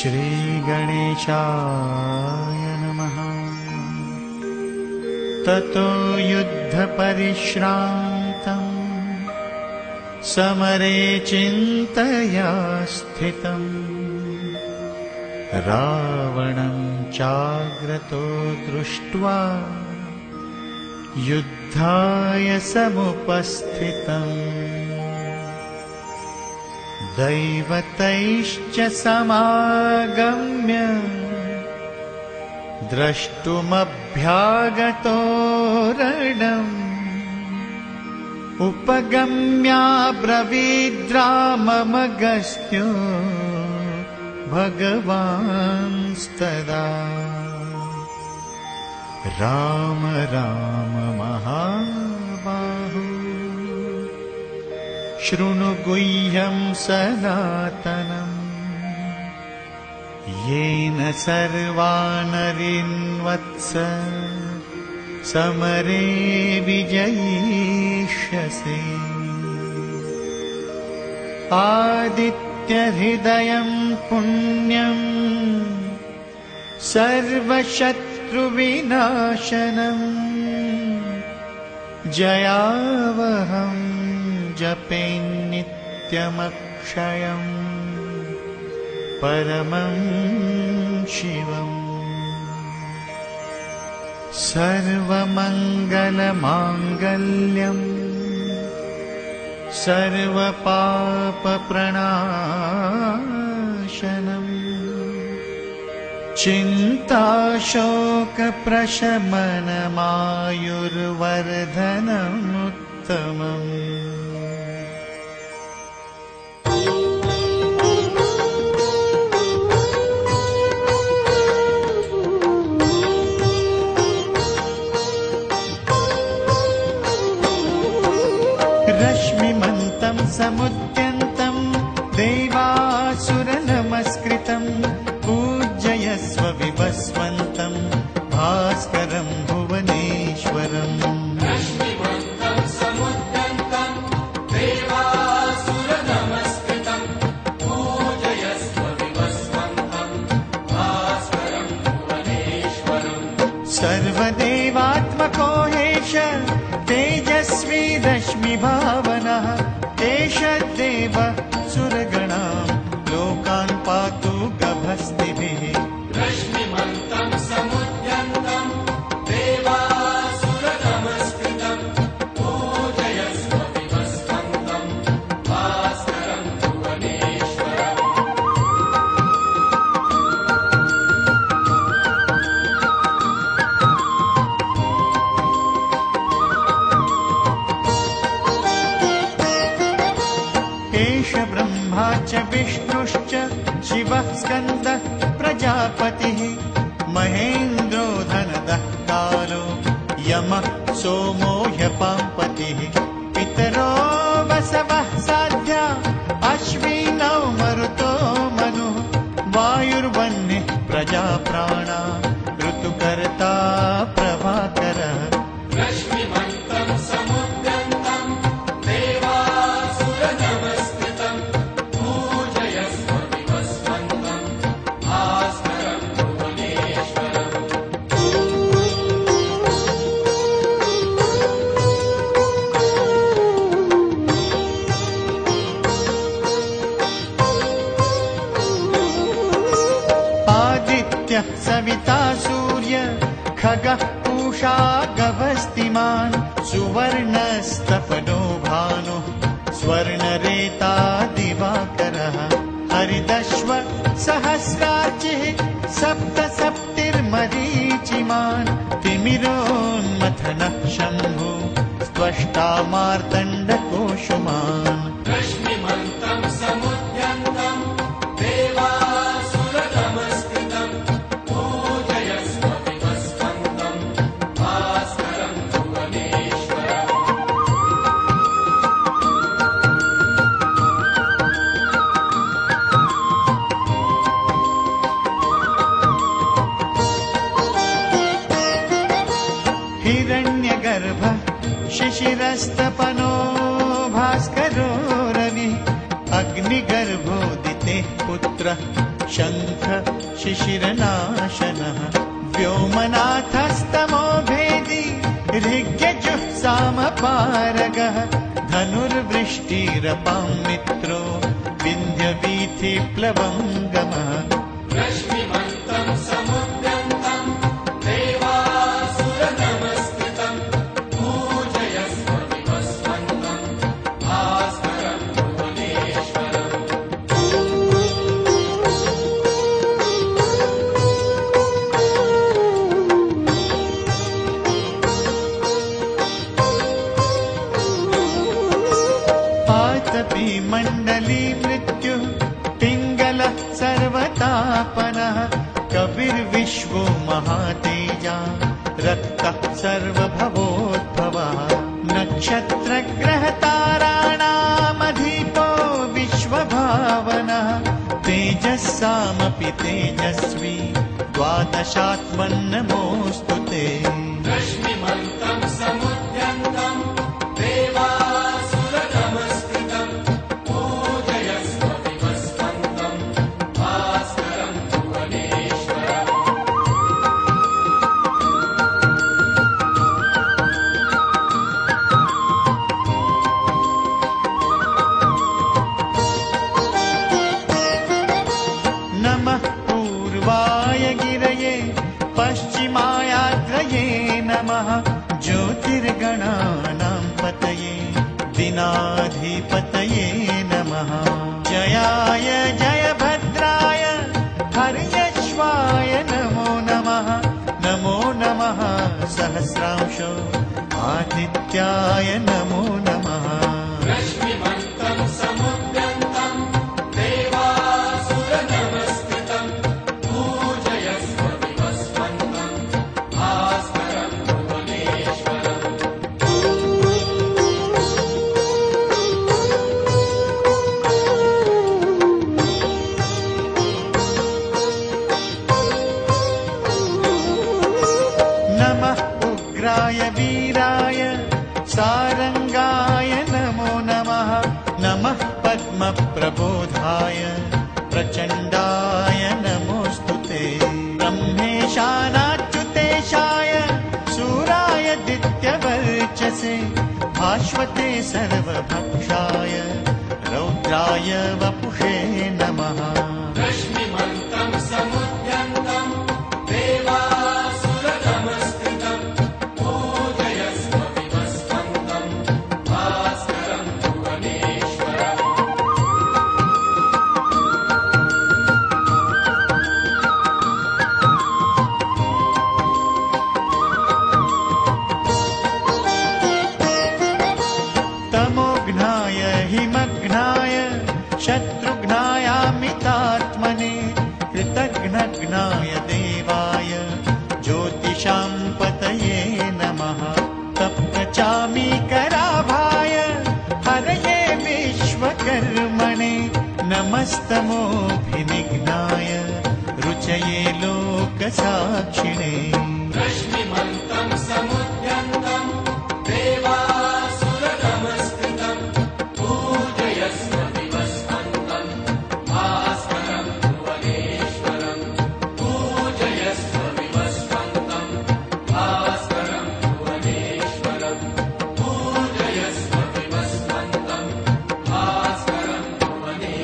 श्रीगणेशाय नमः। ततो युद्धपरिश्रान्तम् समरे चिन्तया स्थितम् रावणं चाग्रतो दृष्ट्वा युद्धाय समुपस्थितम् दैवतैश्च समागम्य द्रष्टुमभ्यागतो रणम् उपगम्याब्रवीद्राममगस्त्यो भगवांस्तदा राम राम महाबाहो शृणु गुह्यं सनातनम् येन सर्वानरिन्वत्स समरे विजयिष्यसि। आदित्यहृदयं पुण्यं सर्वशत्रुविनाशनम् जयावहं जपे नित्यमक्षयम् परमं शिवम्। सर्वमङ्गलमाङ्गल्यम् सर्वपापप्रणाशनम् चिन्ताशोकप्रशमनमायुर्वर्धनमुत्तमम्। रश्मिमन्तं समुद्यन्तं देवासुरनमस्कृतं पूजयस्व विवस्वन्तं भास्करं भुवनेश्वरम्। रश्मिमन्तं समुद्यन्तं देवासुरनमस्कृतं पूजयस्व विवस्वन्तं भास्करं भुवनेश्वरम्। सर्वदेवात्मको हेश तेजस्वी रश्मिभावनः एष देव सुरगणां लोकान् पातु गभस्तिभिः। रश्मिमन्तं समुद्यन्तं देवासुरनमस्कृतं पूजयस्व विवस्वन्तं भास्करं भुवनेश्वरम्। एष ब्रह्मा च विष्णुश्च शिवः स्कन्दः प्रजापतिः महेन्द्रो धनदः कालो यमः सोमो ह्यपाम्पतिः। पितरो वसवः साध्या अश्विनौ मरुतो मनुः वायुर्वह्निः प्रजाप्राणा ऋतुकर्ता प्रभाकरः। रश्मिमन्तं समुद्यन्तं देवासुरनमस्कृतं पूजयस्व विवस्वन्तं भास्करं भुवनेश्वरम्। आदित्यः सविता सूर्य खगः पूषा गभस्तिमान् सुवर्णस्तपनो भानुः स्वर्णरेता दिवाकरः। हरिदश्व सहस्रार्चिः सप्त सप्तिर्मरीचिमान् तिमिरोन्मथनः शम्भु त्वष्टा मार्तण्डकोशुमान्। रश्मिमन्तं समुद्यन्तं देवासुरनमस्कृतं पूजयस्व विवस्वन्तं भास्करं भुवनेश्वरम्। हिरण्यगर्भः शिशिरस्तपनो भास्करो रविः अग्निगर्भोदिते पुत्रः शङ्ख शिशिरनाशनः व्योमनाथस्तमो भेदी ऋग्यजुः सामपारगः धनुर्वृष्टिरपां मित्रो विन्ध्यवीथिप्लवङ्गमः रश्मिमन्तं समुद्यन्तं देवासुरनमस्कृतं पूजयस्व विवस्वन्तं भास्करं भुवनेश्वरम् आतपी मण्डली मृत्युः पिङ्गलः सर्वतापनः कविर्विश्वो महातेजा रक्तः सर्वभवोद्भवः नक्षत्रग्रहताराणामधिपो विश्वभावनः तेजस्सामपि तेजस्वी द्वादशात्मन्नमोऽस्तु ते रश्मिमन्तं समुद्यन्तं देवासुरनमस्कृतं पूजयस्व विवस्वन्तं भास्करं भुवनेश्वरम् नमः पूर्वाय गिरये पश्चिमायाद्रये नमः ज्योतिर्गणानां पतये दिनाधिपतये नमः जयाय जयभद्राय हर्यश्वाय नमो नमः नमो नमः सहस्रांशो आदित्याय नमो नमः रश्मिमन्तं समुद्यन्तं देवासुरनमस्कृतं पूजयस्व विवस्वन्तं भास्करं भुवनेश्वरम् नमः उग्राय वीराय सारंगाय नमो नमः नमः पद्मप्रबोधाय प्रचण्डाय नमोऽस्तु ते ब्रह्मेशानाच्युतेशाय शूराय दित्यवर्चसे भास्वते सर्वभक्षाय रौद्राय वपुषे नमः रश्मिमन्तं समुद्यन्तं देवासुरनमस्कृतं पूजयस्व विवस्वन्तं भास्करं भुवनेश्वरम् तमोघ्नाय हिमघ्नाय शत्रुघ्नायामितात्मने कृतघ्नघ्नाय देवाय ज्योतिषां पतये नमः तप्तचामीकराभाय हरये विश्वकर्मणे नमस्तमोऽभिनिघ्नाय रुचये लोकसाक्षिणे रश्मिमन्तं